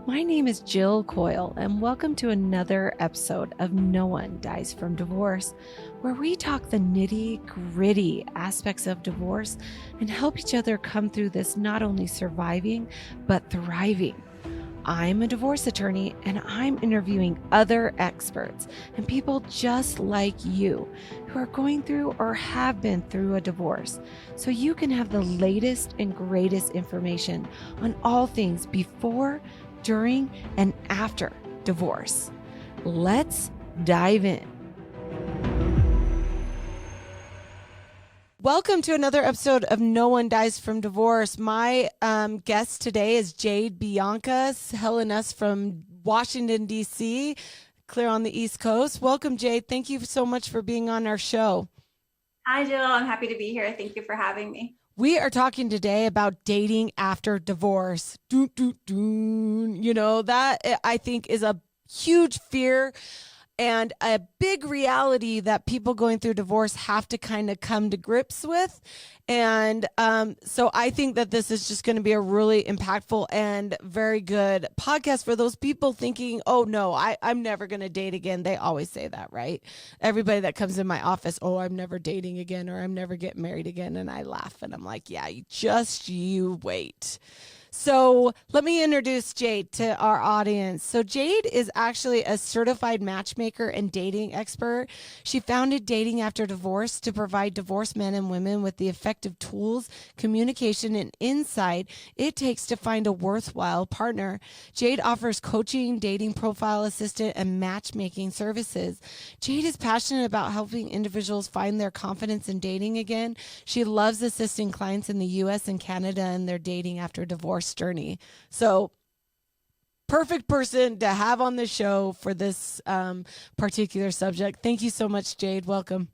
My name is Jill Coil, and welcome to another episode of No One Dies from Divorce, where we talk the nitty-gritty aspects of divorce and help each other come through this not only surviving, but thriving. I'm a divorce attorney, and I'm interviewing other experts and people just like you who are going through or have been through a divorce, so you can have the latest and greatest information on all things before, during, and after divorce. Let's dive in. Welcome to another episode of No One Dies from Divorce. My guest today is Jade Bianca, hailing us from Washington, D.C., clear on the East Coast. Welcome, Jade. Thank you so much for being on our show. Hi, Jill. I'm happy to be here. Thank you for having me. We are talking today about dating after divorce. You know, that I think is a huge fear and a big reality that people going through divorce have to kind of come to grips with. And so I think that this is just going to be a really impactful and very good podcast for those people thinking, oh, no, I'm never going to date again. They always say that, right? Everybody that comes in my office, oh, I'm never dating again, or I'm never getting married again. And I laugh and I'm like, yeah, you wait. So let me introduce Jade to our audience. So Jade is actually a certified matchmaker and dating expert. She founded Dating After Divorce to provide divorced men and women with the effective tools, communication, and insight it takes to find a worthwhile partner. Jade offers coaching, dating profile assistant, and matchmaking services. Jade is passionate about helping individuals find their confidence in dating again. She loves assisting clients in the U.S. and Canada in their dating after divorce journey. So perfect person to have on the show for this particular subject. Thank you so much, Jade. Welcome.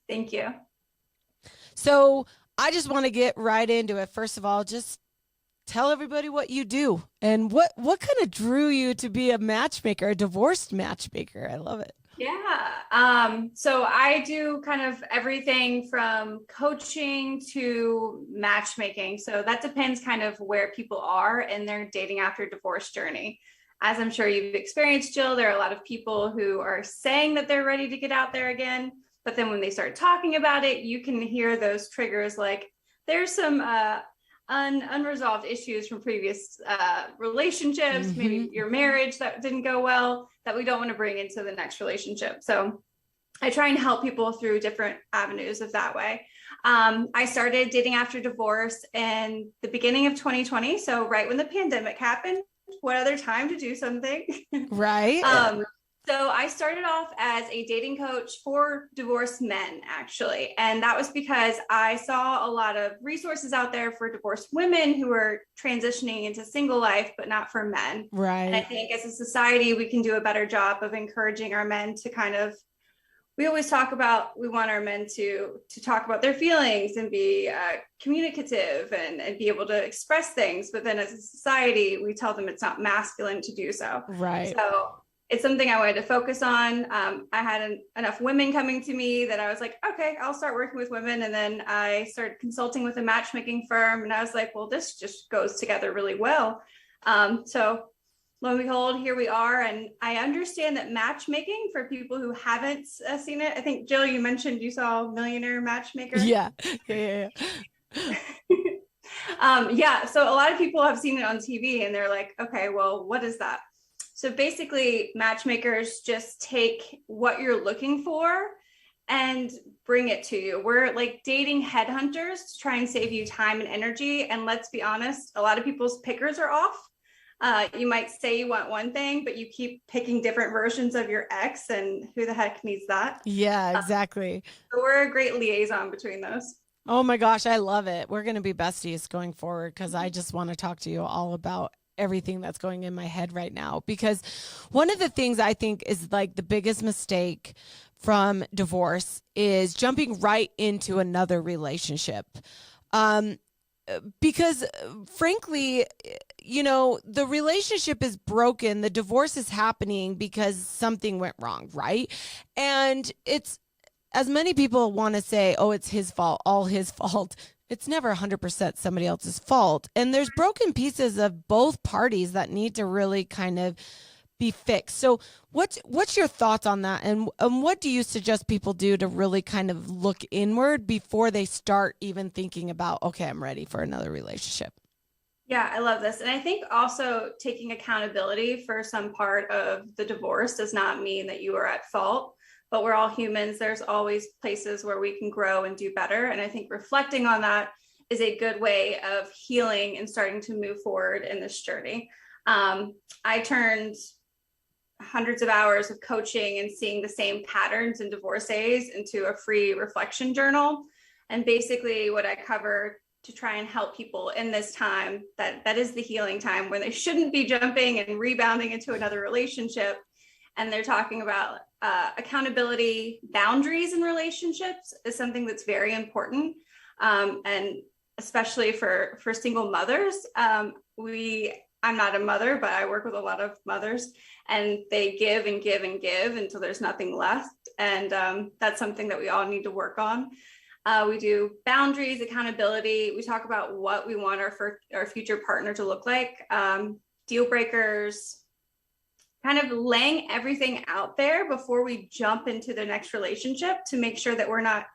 Thank you. So I just want to get right into it. First of all, just tell everybody what you do and what kind of drew you to be a matchmaker, a divorced matchmaker. I love it. Yeah. So I do kind of everything from coaching to matchmaking. So that depends kind of where people are in their dating after divorce journey. As I'm sure you've experienced, Jill, there are a lot of people who are saying that they're ready to get out there again. But then when they start talking about it, you can hear those triggers like there's some unresolved issues from previous relationships, maybe your marriage that didn't go well, that we don't want to bring into the next relationship. So I try and help people through different avenues of that way. I started dating after divorce in the beginning of 2020. So right when the pandemic happened. What other time to do something? Right. So I started off as a dating coach for divorced men, actually. And that was because I saw a lot of resources out there for divorced women who were transitioning into single life, but not for men. Right. And I think as a society, we can do a better job of encouraging our men to kind of, we always talk about, we want our men to talk about their feelings and be communicative and be able to express things. But then as a society, we tell them it's not masculine to do so. Right. So it's something I wanted to focus on. I had enough women coming to me that I was like, okay, I'll start working with women. And then I started consulting with a matchmaking firm. And I was like, well, this just goes together really well. So lo and behold, here we are. And I understand that matchmaking, for people who haven't seen it, I think, Jill, you mentioned you saw Millionaire Matchmaker. Yeah. Yeah. So a lot of people have seen it on TV and they're like, okay, well, what is that? So basically, matchmakers just take what you're looking for and bring it to you. We're like dating headhunters to try and save you time and energy. And let's be honest, a lot of people's pickers are off. You might say you want one thing, but you keep picking different versions of your ex, and who the heck needs that? Yeah, exactly. So we're a great liaison between those. Oh my gosh, I love it. We're going to be besties going forward because I just want to talk to you all about everything that's going in my head right now. Because one of the things I think is like the biggest mistake from divorce is jumping right into another relationship. Because frankly, you know, the relationship is broken. The divorce is happening because something went wrong, right? And it's, as many people want to say, oh, it's his fault, all his fault. It's never 100% somebody else's fault. And there's broken pieces of both parties that need to really kind of be fixed. So what's your thoughts on that? And what do you suggest people do to really kind of look inward before they start even thinking about, okay, I'm ready for another relationship? Yeah, I love this. And I think also taking accountability for some part of the divorce does not mean that you are at fault, but we're all humans. There's always places where we can grow and do better. And I think reflecting on that is a good way of healing and starting to move forward in this journey. I turned hundreds of hours of coaching and seeing the same patterns in divorcees into a free reflection journal. And basically what I cover to try and help people in this time, that is the healing time where they shouldn't be jumping and rebounding into another relationship. And they're talking about accountability, boundaries in relationships is something that's very important. And especially for single mothers, I'm not a mother, but I work with a lot of mothers, and they give and give and give until there's nothing left. And that's something that we all need to work on. We do boundaries, accountability. We talk about what we want our future partner to look like, deal breakers, kind of laying everything out there before we jump into the next relationship to make sure that we're not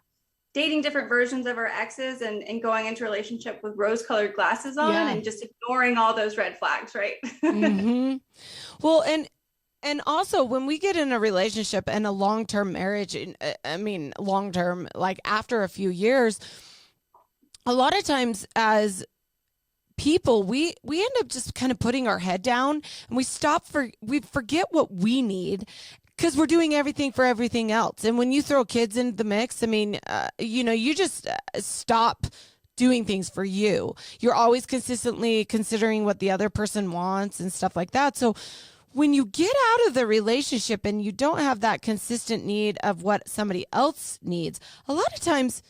dating different versions of our exes and going into a relationship with rose-colored glasses on and just ignoring all those red flags, right? Mm-hmm. Well, and also when we get in a relationship and a long-term marriage, I mean, long-term, like after a few years, a lot of times as people, we end up just kind of putting our head down and we forget what we need because we're doing everything for everything else. And when you throw kids into the mix, I mean, you just stop doing things for you. You're always consistently considering what the other person wants and stuff like that. So when you get out of the relationship and you don't have that consistent need of what somebody else needs, a lot of times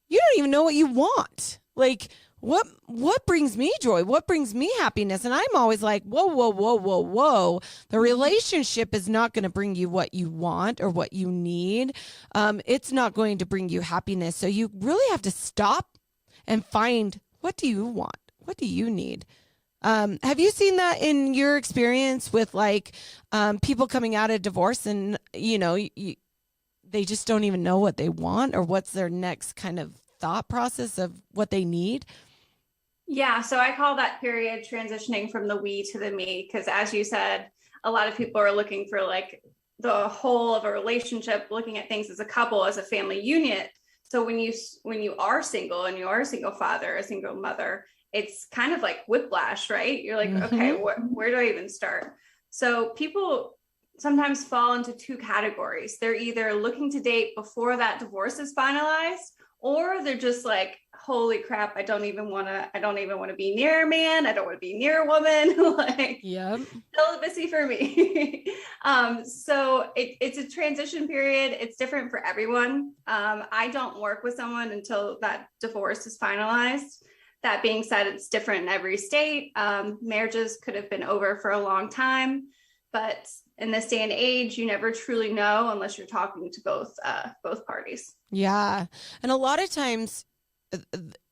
you don't even know what you want. Like, what brings me joy? What brings me happiness? And I'm always like, whoa, whoa, whoa, whoa, whoa. The relationship is not going to bring you what you want or what you need. It's not going to bring you happiness. So you really have to stop and find, what do you want? What do you need? Have you seen that in your experience with like people coming out of divorce and, they just don't even know what they want or what's their next kind of thought process of what they need? Yeah, so I call that period transitioning from the we to the me, because as you said, a lot of people are looking for like the whole of a relationship, looking at things as a couple, as a family unit. So when you are single and you are a single father, a single mother, it's kind of like whiplash, right? You're like, okay, where do I even start? So people sometimes fall into two categories. They're either looking to date before that divorce is finalized, or they're just like, holy crap, I don't even want to be near a man. I don't want to be near a woman. Like, celibacy for me. So it's a transition period. It's different for everyone. I don't work with someone until that divorce is finalized. That being said, it's different in every state. Marriages could have been over for a long time, but in this day and age, you never truly know unless you're talking to both parties. Yeah. And a lot of times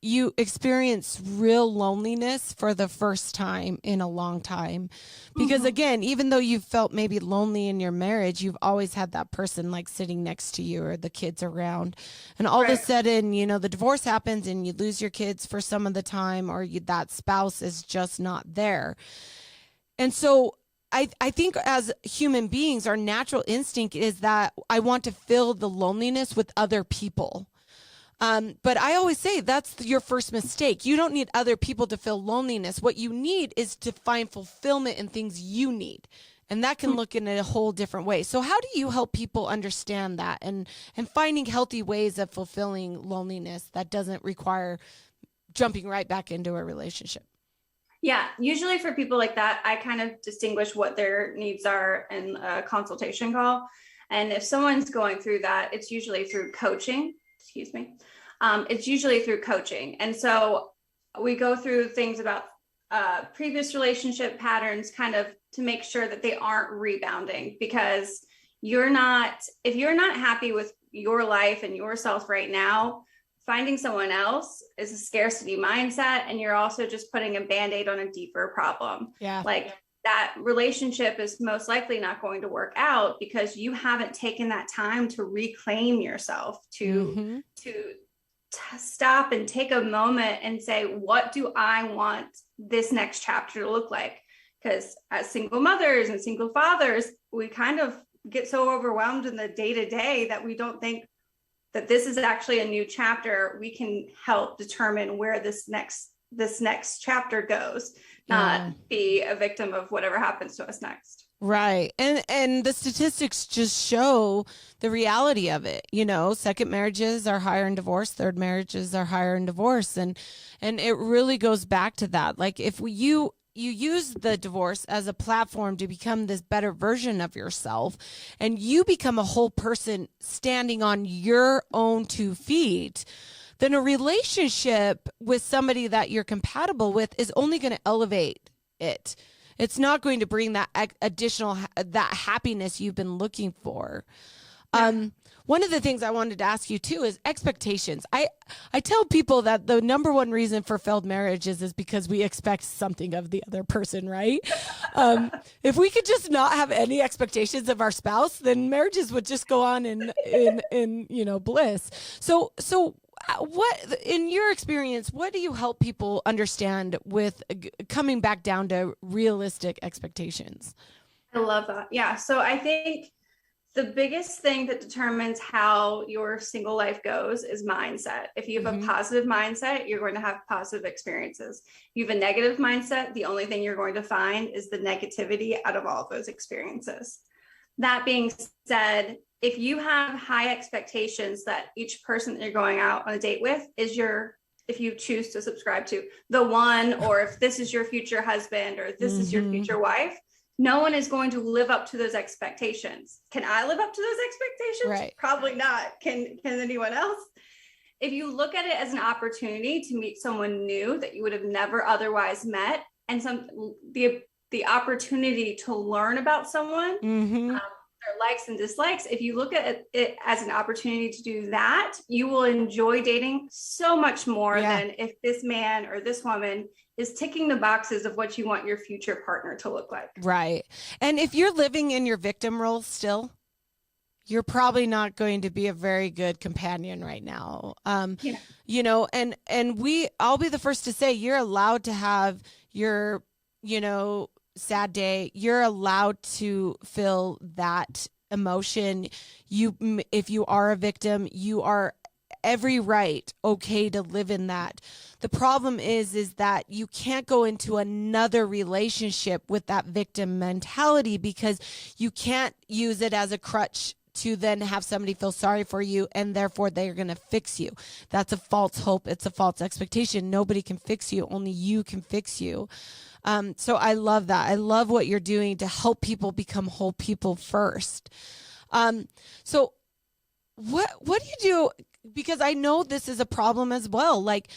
you experience real loneliness for the first time in a long time. Because again, even though you've felt maybe lonely in your marriage, you've always had that person like sitting next to you or the kids around. And all of a sudden, the divorce happens and you lose your kids for some of the time, or that spouse is just not there. And so I think as human beings, our natural instinct is that I want to fill the loneliness with other people. But I always say that's your first mistake. You don't need other people to fill loneliness. What you need is to find fulfillment in things you need. And that can look in a whole different way. So how do you help people understand that and finding healthy ways of fulfilling loneliness that doesn't require jumping right back into a relationship? Yeah, usually for people like that, I kind of distinguish what their needs are in a consultation call. And if someone's going through that, it's usually through coaching. Excuse me. It's usually through coaching. And so we go through things about previous relationship patterns, kind of to make sure that they aren't rebounding, because if you're not happy with your life and yourself right now, finding someone else is a scarcity mindset, and you're also just putting a band-aid on a deeper problem. Yeah. Like that relationship is most likely not going to work out because you haven't taken that time to reclaim yourself, to stop and take a moment and say, what do I want this next chapter to look like? Because as single mothers and single fathers, we kind of get so overwhelmed in the day-to-day that we don't think that this is actually a new chapter. We can help determine where this next chapter goes, not be a victim of whatever happens to us next. Right. And the statistics just show the reality of it. You know, second marriages are higher in divorce, third marriages are higher in divorce. And it really goes back to that. Like if you use the divorce as a platform to become this better version of yourself, and you become a whole person standing on your own 2 feet, then a relationship with somebody that you're compatible with is only going to elevate it. It's not going to bring that additional, that happiness you've been looking for. One of the things I wanted to ask you too is expectations. I tell people that the number one reason for failed marriages is because we expect something of the other person, right? If we could just not have any expectations of our spouse, then marriages would just go on in bliss. So what, in your experience, what do you help people understand with coming back down to realistic expectations? I love that. Yeah. So I think the biggest thing that determines how your single life goes is mindset. If you have a positive mindset, you're going to have positive experiences. If you have a negative mindset, the only thing you're going to find is the negativity out of all of those experiences. That being said, if you have high expectations that each person that you're going out on a date with is if you choose to subscribe to the one, or if this is your future husband, or this is your future wife, no one is going to live up to those expectations. Can I live up to those expectations? Right. Probably not. Can anyone else? If you look at it as an opportunity to meet someone new that you would have never otherwise met, and the opportunity to learn about someone, their likes and dislikes, if you look at it as an opportunity to do that, you will enjoy dating so much more than if this man or this woman is ticking the boxes of what you want your future partner to look like. Right. And if you're living in your victim role still, you're probably not going to be a very good companion right now. You know, and I'll be the first to say, you're allowed to have your, sad day. You're allowed to feel that emotion. If you are a victim, you are every right okay to live in that. The problem is that you can't go into another relationship with that victim mentality, because you can't use it as a crutch to then have somebody feel sorry for you and therefore they're going to fix you. That's a false hope. It's a false expectation. Nobody can fix you. Only you can fix you. So I love that. I love what you're doing to help people become whole people first. So what do you do? Because I know this is a problem as well. Like,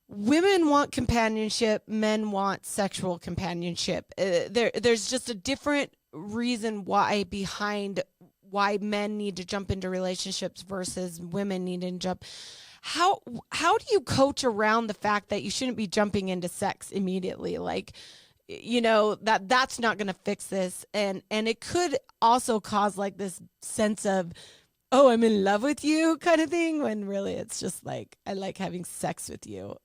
women want companionship, men want sexual companionship. There's just a different reason behind why men need to jump into relationships versus women need to jump. How do you coach around the fact that you shouldn't be jumping into sex immediately? Like, that's not going to fix this. And it could also cause like this sense of, oh, I'm in love with you kind of thing, when really it's just like, I like having sex with you.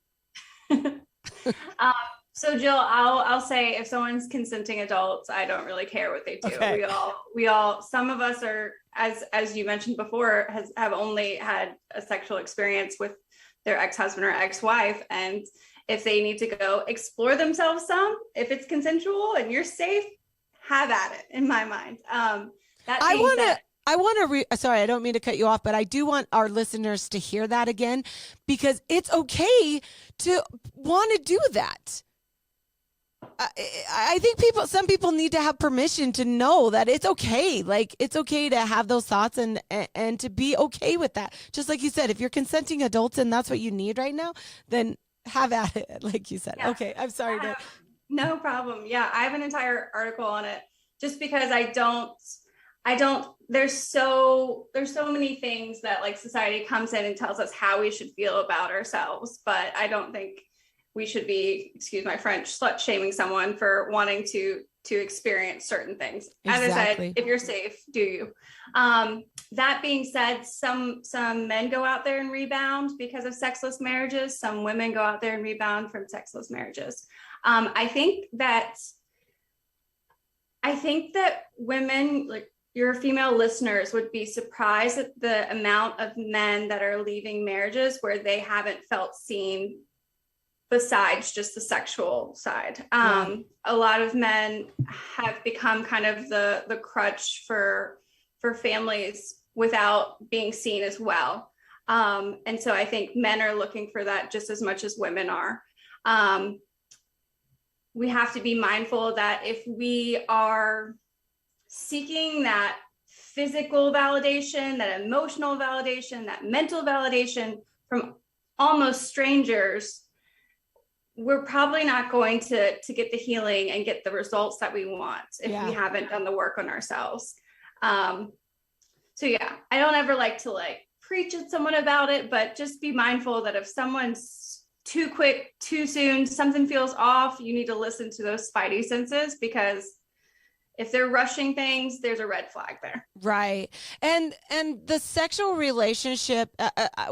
So Jill, I'll say, if someone's consenting adults, I don't really care what they do. Okay. We all, some of us are, as you mentioned before, have only had a sexual experience with their ex-husband or ex-wife. And if they need to go explore themselves some, if it's consensual and you're safe, have at it, in my mind. Sorry, I don't mean to cut you off, but I do want our listeners to hear that again, because it's okay to want to do that. I think some people need to have permission to know that it's okay. Like, it's okay to have those thoughts and to be okay with that. Just like you said, if you're consenting adults and that's what you need right now, then have at it, like you said. Yeah. Okay, I'm sorry. No problem. Yeah, I have an entire article on it, just because I don't, there's so many things that like society comes in and tells us how we should feel about ourselves, but I don't think we should be, excuse my French, slut shaming someone for wanting to experience certain things. As I said, Exactly. if you're safe, do you. That being said, some men go out there and rebound because of sexless marriages. Some women go out there and rebound from sexless marriages. I think that women, like your female listeners, would be surprised at the amount of men that are leaving marriages where they haven't felt seen besides just the sexual side. A lot of men have become kind of the crutch for families without being seen as well. And so I think men are looking for that just as much as women are. We have to be mindful that if we are seeking that physical validation, that emotional validation, that mental validation from almost strangers, we're probably not going to get the healing and get the results that we want if we haven't done the work on ourselves. So yeah, I don't ever like to preach at someone about it, but just be mindful that if someone's too quick, too soon, something feels off, you need to listen to those spidey senses, because if they're rushing things, there's a red flag there. Right. And the sexual relationship,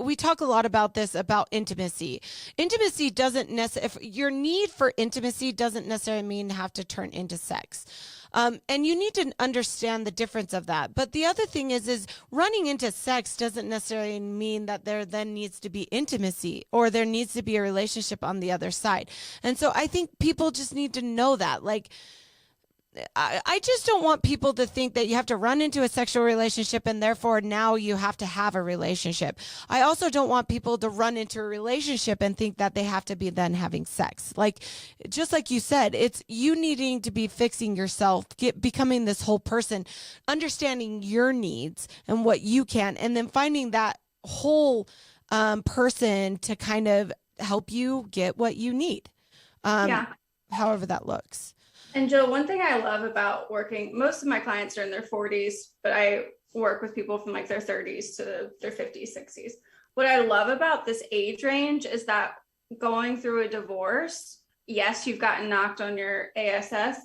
we talk a lot about this, about intimacy. Intimacy doesn't necessarily, your need for intimacy doesn't necessarily mean have to turn into sex. And you need to understand the difference of that. But the other thing is running into sex doesn't necessarily mean that there then needs to be intimacy or there needs to be a relationship on the other side. And so I think people just need to know that, I just don't want people to think that you have to run into a sexual relationship and therefore now you have to have a relationship. I also don't want people to run into a relationship and think that they have to be then having sex. Just like you said, it's you needing to be fixing yourself, becoming this whole person, understanding your needs and what you can, and then finding that whole person to kind of help you get what you need. However that looks. And Jill, one thing I love about working, most of my clients are in their 40s, but I work with people from their 30s to their 50s, 60s. What I love about this age range is that going through a divorce, yes, you've gotten knocked on your ASS,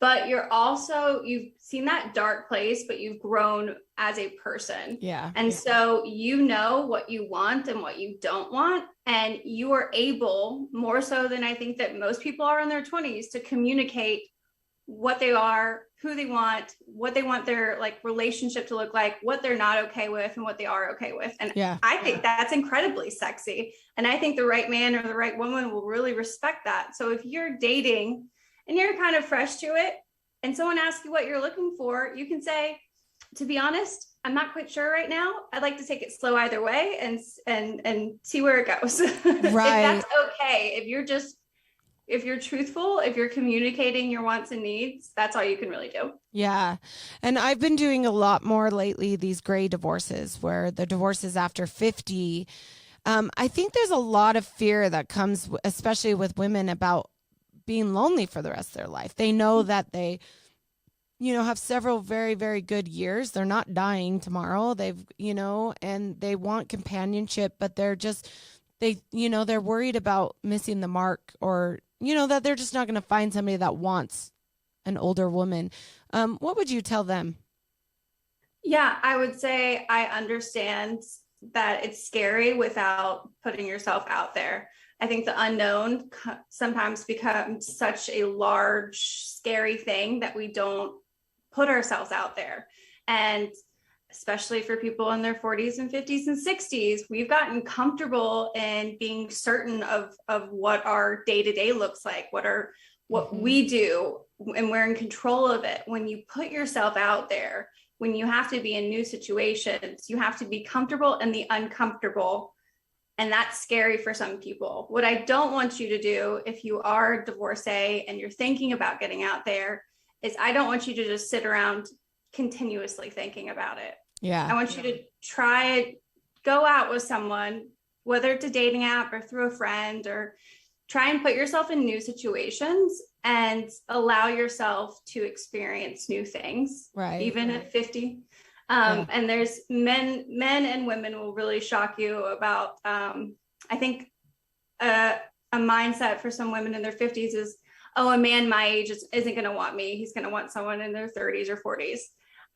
but you've seen that dark place, but you've grown as a person. Yeah. And so you know what you want and what you don't want. And you are able, more so than I think that most people are in their 20s, to communicate what they are, who they want, what they want their relationship to look like, what they're not okay with, and what they are okay with. And I think that's incredibly sexy. And I think the right man or the right woman will really respect that. So if you're dating and you're kind of fresh to it and someone asks you what you're looking for, you can say, to be honest, I'm not quite sure right now. I'd like to take it slow either way and see where it goes. Right. If that's okay. If you're truthful, if you're communicating your wants and needs, that's all you can really do. Yeah. And I've been doing a lot more lately, these gray divorces, where the divorces after 50. I think there's a lot of fear that comes, especially with women, about being lonely for the rest of their life. They know that they have several very, very good years. They're not dying tomorrow. And they want companionship, but they're worried about missing the mark, or, that they're just not going to find somebody that wants an older woman. What would you tell them? Yeah, I would say I understand that it's scary without putting yourself out there. I think the unknown sometimes becomes such a large, scary thing that we don't put ourselves out there. And especially for people in their 40s and 50s and 60s, we've gotten comfortable in being certain of what our day-to-day looks like, what we do, and we're in control of it. When you put yourself out there, when you have to be in new situations, you have to be comfortable in the uncomfortable. And that's scary for some people. What I don't want you to do, if you are a divorcee and you're thinking about getting out there, is I don't want you to just sit around continuously thinking about it. Yeah. I want you to try, go out with someone, whether it's a dating app or through a friend, or try and put yourself in new situations and allow yourself to experience new things, Right. even at 50. Yeah. And there's men and women will really shock you about, I think, a mindset for some women in their 50s is, oh, a man my age isn't going to want me. He's going to want someone in their 30s or 40s.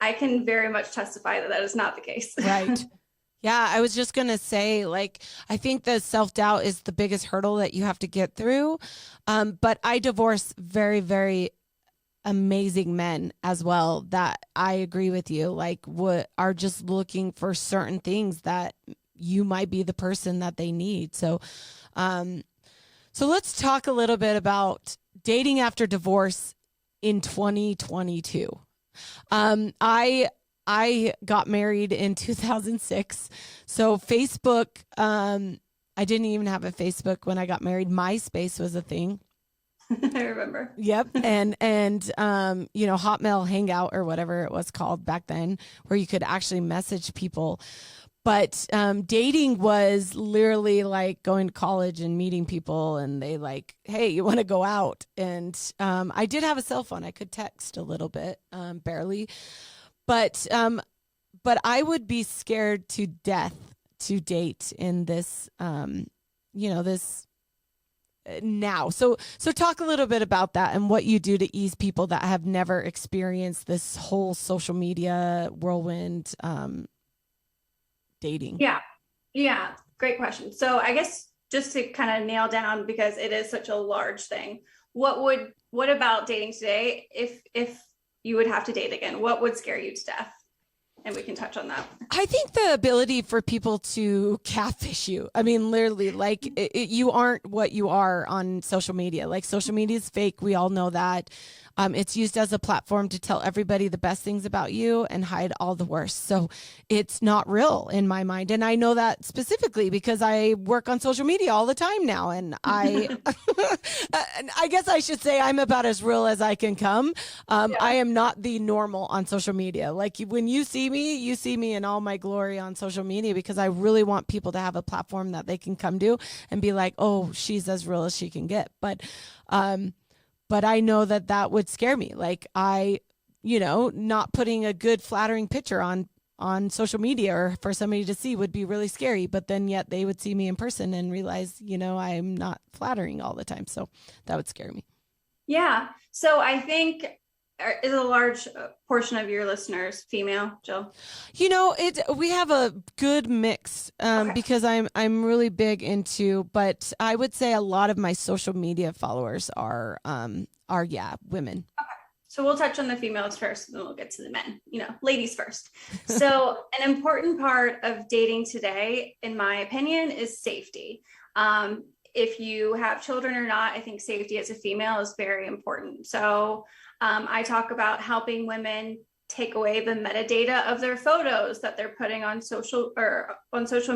I can very much testify that that is not the case. Right. Yeah, I was just going to say, like, I think the self-doubt is the biggest hurdle that you have to get through. But I divorce very, very amazing men as well that I agree with you, like, what are just looking for certain things that you might be the person that they need. So let's talk a little bit about dating after divorce in 2022. I got married in 2006. So Facebook, I didn't even have a Facebook when I got married. MySpace was a thing. I remember. Yep. And Hotmail Hangout or whatever it was called back then, where you could actually message people. But dating was literally like going to college and meeting people, and they like, hey, you want to go out? And I did have a cell phone. I could text a little bit, barely. But I would be scared to death to date in this, this now. So talk a little bit about that and what you do to ease people that have never experienced this whole social media whirlwind dating. Yeah. Great question. So I guess just to kind of nail down, because it is such a large thing, what about dating today, if you would have to date again, what would scare you to death? And we can touch on that. I think the ability for people to catfish you. I mean, literally, like you aren't what you are on social media. Like social media is fake. We all know that. It's used as a platform to tell everybody the best things about you and hide all the worst. So it's not real in my mind. And I know that specifically because I work on social media all the time now. And I guess I should say I'm about as real as I can come. I am not the normal on social media. Like when you see me in all my glory on social media, because I really want people to have a platform that they can come to and be like, oh, she's as real as she can get. But I know that would scare me. Like not putting a good flattering picture on social media or for somebody to see would be really scary. But then yet they would see me in person and realize, I'm not flattering all the time. So that would scare me. Yeah. So I think is a large portion of your listeners female, Jill? We have a good mix because I'm really big into, but I would say a lot of my social media followers are women. Okay. So we'll touch on the females first, and then we'll get to the men, ladies first. So an important part of dating today, in my opinion, is safety. If you have children or not, I think safety as a female is very important. So I talk about helping women take away the metadata of their photos that they're putting on social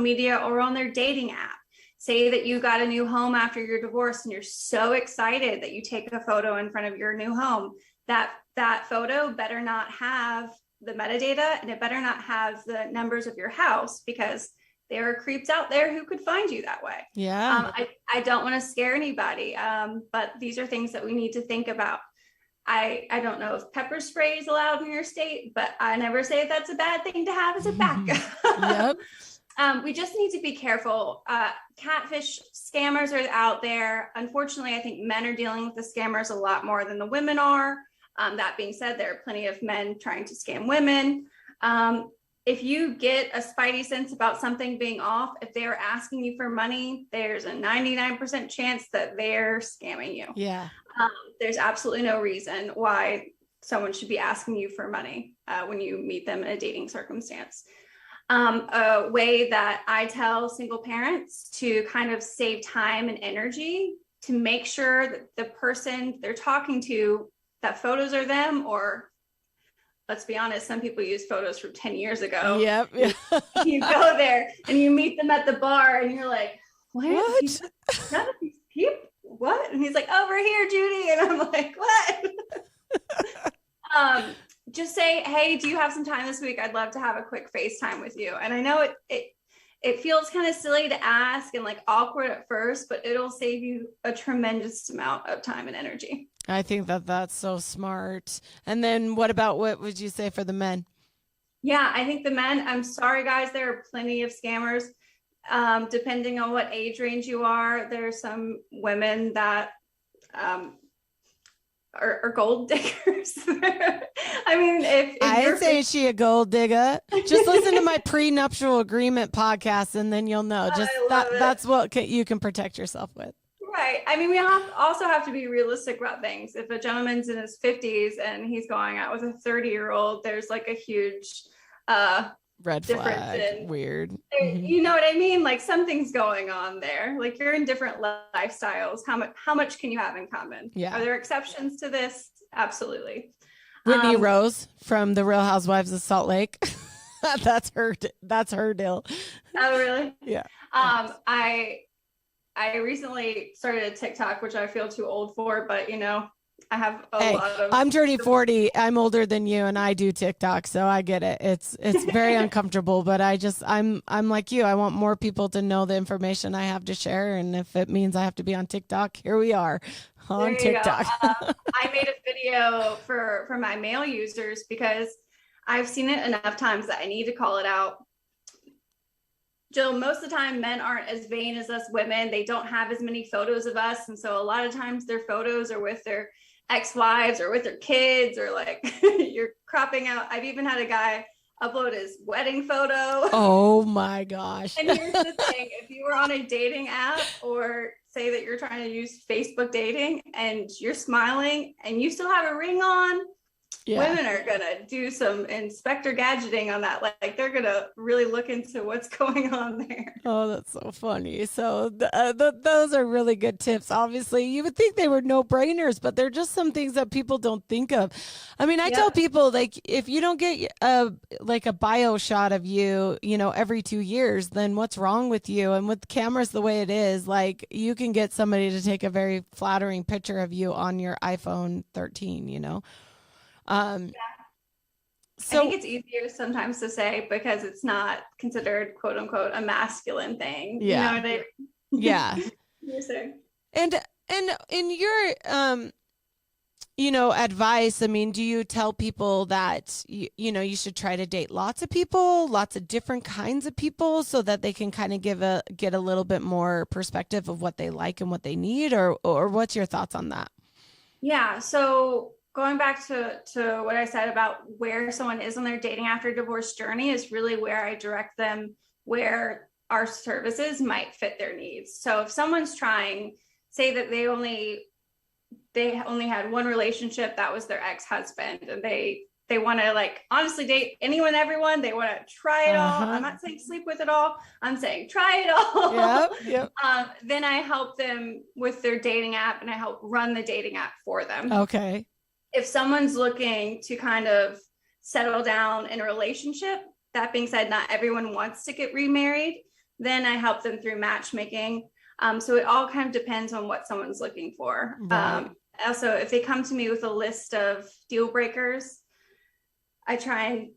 media or on their dating app. Say that you got a new home after your divorce and you're so excited that you take a photo in front of your new home. That photo better not have the metadata, and it better not have the numbers of your house, because there are creeps out there who could find you that way. Yeah. I don't want to scare anybody, but these are things that we need to think about. I don't know if pepper spray is allowed in your state, but I never say that's a bad thing to have as a backup. Yep. We just need to be careful. Catfish scammers are out there. Unfortunately, I think men are dealing with the scammers a lot more than the women are. That being said, there are plenty of men trying to scam women. If you get a spidey sense about something being off, if they're asking you for money, there's a 99% chance that they're scamming you. Yeah. There's absolutely no reason why someone should be asking you for money when you meet them in a dating circumstance. A way that I tell single parents to kind of save time and energy to make sure that the person they're talking to, that photos are them, or let's be honest, some people use photos from 10 years ago. Yep. You go there and you meet them at the bar and you're like, what? None of these people? What? And he's like, over here, Judy. And I'm like, what? Just say, hey, do you have some time this week? I'd love to have a quick FaceTime with you. And I know it feels kind of silly to ask and like awkward at first, but it'll save you a tremendous amount of time and energy. I think that that's so smart. And then what would you say for the men? Yeah, I think the men, I'm sorry, guys, there are plenty of scammers. Depending on what age range you are, there are some women that um, are gold diggers. I mean, if I you're say she a gold digger. Just listen to my prenuptial agreement podcast, and then you'll know. Just I love it. that's what you can protect yourself with. Right. I mean, we also have to be realistic about things. If a gentleman's in his 50s and he's going out with a 30-year-old, there's like a huge Red flag. Weird. You know what I mean? Like something's going on there. Like you're in different lifestyles. How much can you have in common? Yeah. Are there exceptions to this? Absolutely. Whitney Rose from The Real Housewives of Salt Lake. That's her deal. Oh, really? Yeah. I recently started a TikTok, which I feel too old for, but you know, I have a lot of. I'm turning 40. I'm older than you, and I do TikTok, so I get it. It's very uncomfortable, but I'm like you. I want more people to know the information I have to share, and if it means I have to be on TikTok, here we are on TikTok. I made a video for my male users because I've seen it enough times that I need to call it out. Jill, most of the time men aren't as vain as us women. They don't have as many photos of us. And so a lot of times their photos are with their ex-wives or with their kids, or like you're cropping out. I've even had a guy upload his wedding photo. Oh my gosh. And here's the thing, if you were on a dating app, or say that you're trying to use Facebook dating and you're smiling and you still have a ring on, women are gonna do some Inspector Gadgeting on that. Like they're gonna really look into what's going on there. Oh, that's so funny. So those are really good tips. Obviously, you would think they were no-brainers, but they're just some things that people don't think of. I mean, I tell people, like, if you don't get a bio shot of you, you know, every 2 years, then what's wrong with you? And with cameras the way it is, like, you can get somebody to take a very flattering picture of you on your iPhone 13, you know? So I think it's easier sometimes to say because it's not considered quote unquote a masculine thing. Yeah. You know what yeah. you're saying? And in your you know, advice, I mean, do you tell people that you know, you should try to date lots of people, lots of different kinds of people, so that they can kind of get a little bit more perspective of what they like and what they need, or what's your thoughts on that? Yeah. So going back to what I said about where someone is on their dating after divorce journey is really where I direct them, where our services might fit their needs. So if someone's trying, say that they only had one relationship, that was their ex-husband, and they want to, like, honestly date anyone, everyone, they want to try it all. I'm not saying sleep with it all. I'm saying try it all. Yep. Then I help them with their dating app, and I help run the dating app for them. Okay. If someone's looking to kind of settle down in a relationship, that being said, not everyone wants to get remarried, then I help them through matchmaking. So it all kind of depends on what someone's looking for. Right. Also, if they come to me with a list of deal breakers, I try and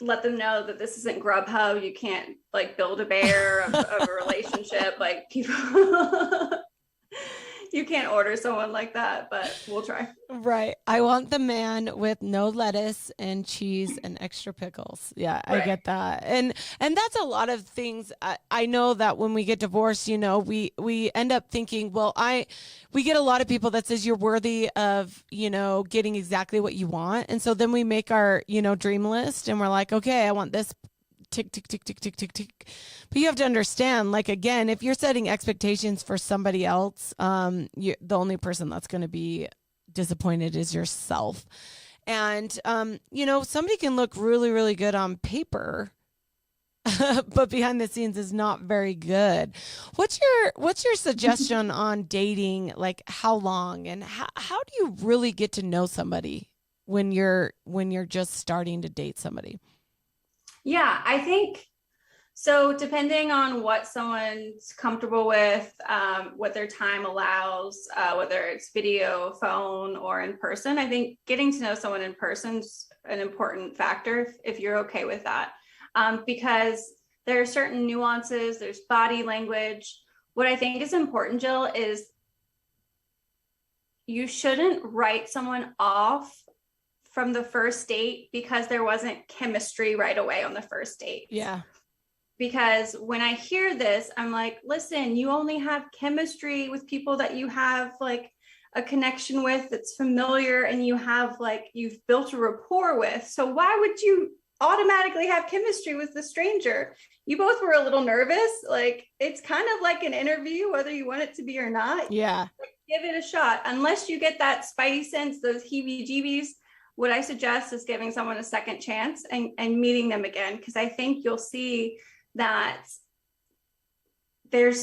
let them know that this isn't Grubhub. You can't like build a bear of a relationship. Like people, you can't order someone like that, but we'll try. Right. I want the man with no lettuce and cheese and extra pickles. Yeah, right. I get that. And that's a lot of things. I know that when we get divorced, you know, we end up thinking, well, we get a lot of people that says you're worthy of, you know, getting exactly what you want. And so then we make our, you know, dream list, and we're like, okay, I want this. Tick, tick, tick, tick, tick, tick, tick. But you have to understand, like, again, if you're setting expectations for somebody else, the only person that's going to be disappointed is yourself. And, you know, somebody can look really, really good on paper, but behind the scenes is not very good. What's your suggestion on dating? Like, how long, and how do you really get to know somebody when you're just starting to date somebody? Yeah, I think so. Depending on what someone's comfortable with, what their time allows, whether it's video, phone, or in person, I think getting to know someone in person is an important factor if you're okay with that. Because There are certain nuances, there's body language. What I think is important, Jill, is you shouldn't write someone off from the first date because there wasn't chemistry right away on the first date. Yeah. Because when I hear this, I'm like, listen, you only have chemistry with people that you have like a connection with, that's familiar, and you have like, you've built a rapport with. So why would you automatically have chemistry with the stranger? You both were a little nervous. Like, it's kind of like an interview, whether you want it to be or not. Yeah. Give it a shot. Unless you get that spidey sense, those heebie-jeebies, what I suggest is giving someone a second chance and meeting them again. Because I think you'll see that there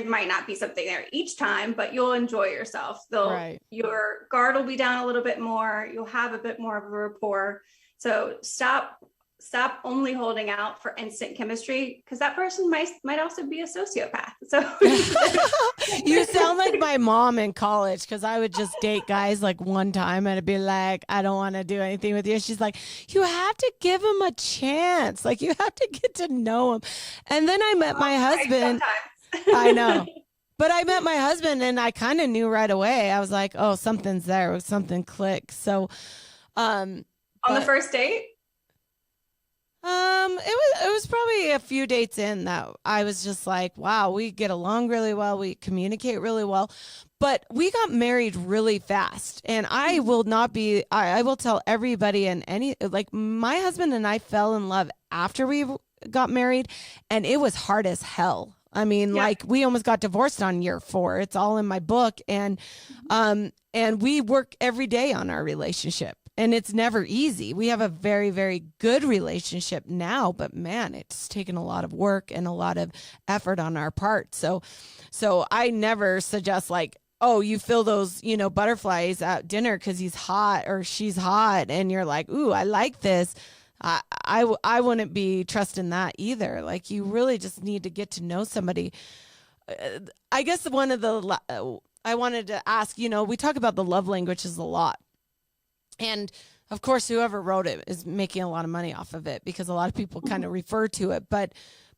might not be something there each time, but you'll enjoy yourself. Right. Your guard will be down a little bit more. You'll have a bit more of a rapport. So stop only holding out for instant chemistry, because that person might also be a sociopath. So you sound like my mom in college, because I would just date guys like one time and I'd be like, I don't want to do anything with you. She's like, you have to give him a chance. Like, you have to get to know him. And then I met my husband. I know. But I met my husband and I kind of knew right away. I was like, oh, something's there. Something clicks. So on the first date? It was probably a few dates in that I was just like, wow, we get along really well. We communicate really well, but we got married really fast. And I will tell everybody, and like, my husband and I fell in love after we got married, and it was hard as hell. I mean, like, we almost got divorced on year 4. It's all in my book. And we work every day on our relationship. And it's never easy. We have a very, very good relationship now, but man, it's taken a lot of work and a lot of effort on our part. So I never suggest like, oh, you feel those, butterflies at dinner because he's hot or she's hot, and you're like, ooh, I like this. I wouldn't be trusting that either. Like, you really just need to get to know somebody. I guess one of the I wanted to ask, we talk about the love languages a lot. And of course, whoever wrote it is making a lot of money off of it, because a lot of people kind of refer to it. But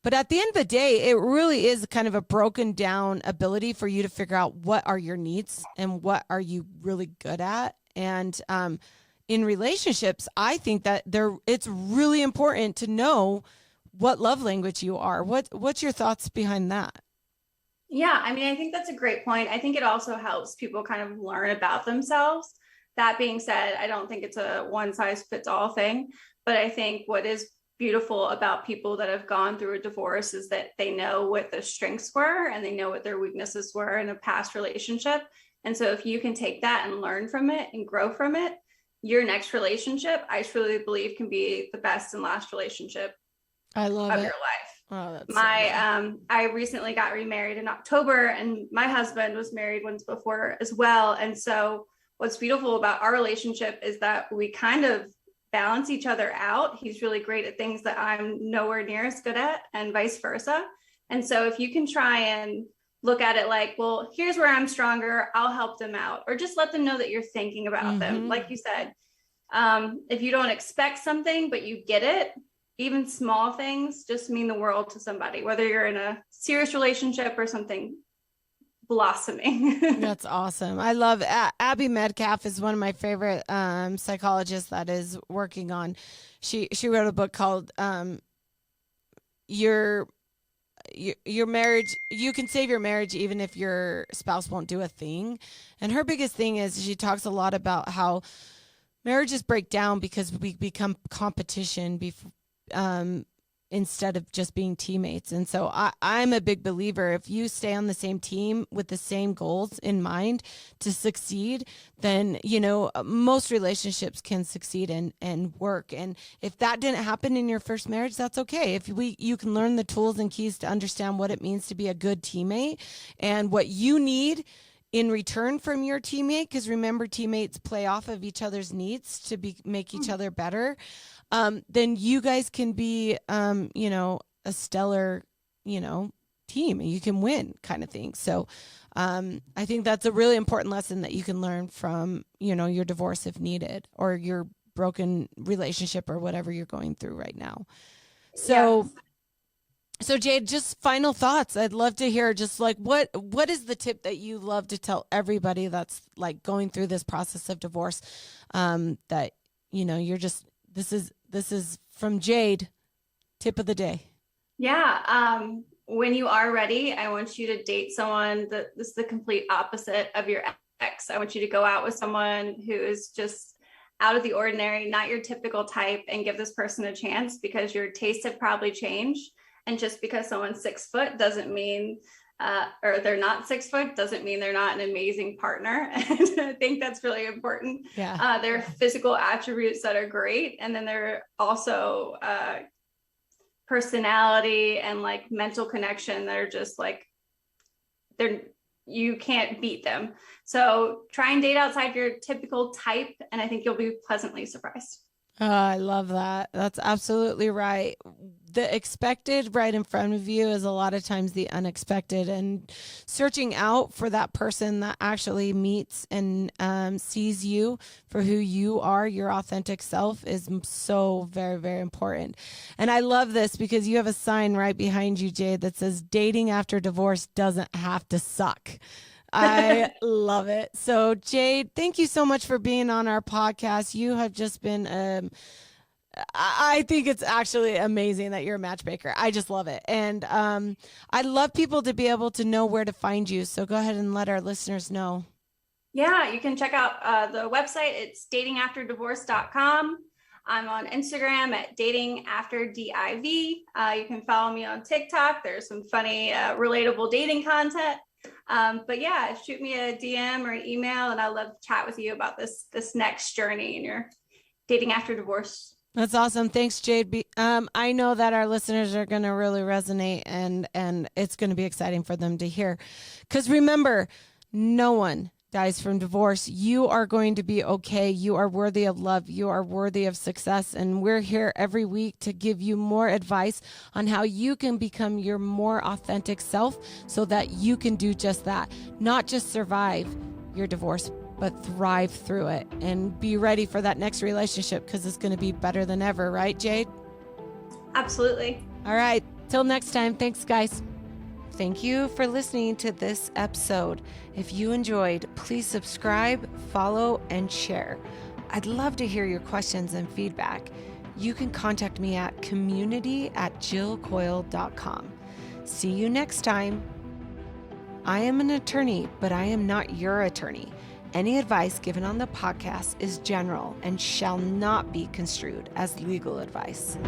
at the end of the day, it really is kind of a broken down ability for you to figure out what are your needs and what are you really good at. And in relationships, I think that it's really important to know what love language you are. What's your thoughts behind that? Yeah, I mean, I think that's a great point. I think it also helps people kind of learn about themselves. That being said, I don't think it's a one size fits all thing, but I think what is beautiful about people that have gone through a divorce is that they know what their strengths were and they know what their weaknesses were in a past relationship. And so if you can take that and learn from it and grow from it, your next relationship, I truly believe, can be the best and last relationship of your life. Oh, that's I recently got remarried in October, and my husband was married once before as well. And so what's beautiful about our relationship is that we kind of balance each other out. He's really great at things that I'm nowhere near as good at, and vice versa. And so if you can try and look at it like, well, here's where I'm stronger, I'll help them out, or just let them know that you're thinking about them. Like you said, if you don't expect something, but you get it, even small things just mean the world to somebody, whether you're in a serious relationship or something blossoming. That's awesome. I love Abby Medcalf is one of my favorite psychologists that is working on. She wrote a book called your marriage. You can save your marriage even if your spouse won't do a thing. And her biggest thing is she talks a lot about how marriages break down because we become competition instead of just being teammates. And so I'm a big believer, if you stay on the same team with the same goals in mind to succeed, then, most relationships can succeed and work. And if that didn't happen in your first marriage, that's okay. If you can learn the tools and keys to understand what it means to be a good teammate and what you need in return from your teammate, because remember, teammates play off of each other's needs to make each other better. Then you guys can be, a stellar, team, and you can win, kind of thing. So, I think that's a really important lesson that you can learn from, your divorce if needed, or your broken relationship or whatever you're going through right now. So, So Jade, just final thoughts. I'd love to hear just like what is the tip that you love to tell everybody that's like going through this process of divorce? That you're just this is from Jade. Tip of the day. Yeah. When you are ready, I want you to date someone that this is the complete opposite of your ex. I want you to go out with someone who is just out of the ordinary, not your typical type, and give this person a chance because your tastes have probably changed. And just because someone's 6 foot doesn't mean, or they're not 6 foot, doesn't mean they're not an amazing partner. And I think that's really important. Yeah. There are physical attributes that are great. And then there are also personality and like mental connection that are just like, you can't beat them. So try and date outside your typical type. And I think you'll be pleasantly surprised. Oh, I love that. That's absolutely right. The expected right in front of you is a lot of times the unexpected, and searching out for that person that actually meets and sees you for who you are, your authentic self, is so very, very important. And I love this because you have a sign right behind you, Jade, that says dating after divorce doesn't have to suck. I love it. So Jade, thank you so much for being on our podcast. You have just been, I think it's actually amazing that you're a matchmaker. I just love it. And I'd love people to be able to know where to find you. So go ahead and let our listeners know. Yeah, you can check out the website. It's datingafterdivorce.com. I'm on Instagram at datingafterdiv. You can follow me on TikTok. There's some funny, relatable dating content. But yeah, shoot me a DM or an email, and I'd love to chat with you about this next journey in your dating after divorce. That's awesome. Thanks, Jade. I know that our listeners are going to really resonate, and it's going to be exciting for them to hear. Because remember, no one dies from divorce. You are going to be okay. You are worthy of love. You are worthy of success. And we're here every week to give you more advice on how you can become your more authentic self so that you can do just that. Not just survive your divorce, but thrive through it and be ready for that next relationship because it's going to be better than ever. Right, Jade? Absolutely. All right. Till next time. Thanks, guys. Thank you for listening to this episode. If you enjoyed, please subscribe, follow, and share. I'd love to hear your questions and feedback. You can contact me at community@jillcoil.com. See you next time. I am an attorney, but I am not your attorney. Any advice given on the podcast is general and shall not be construed as legal advice.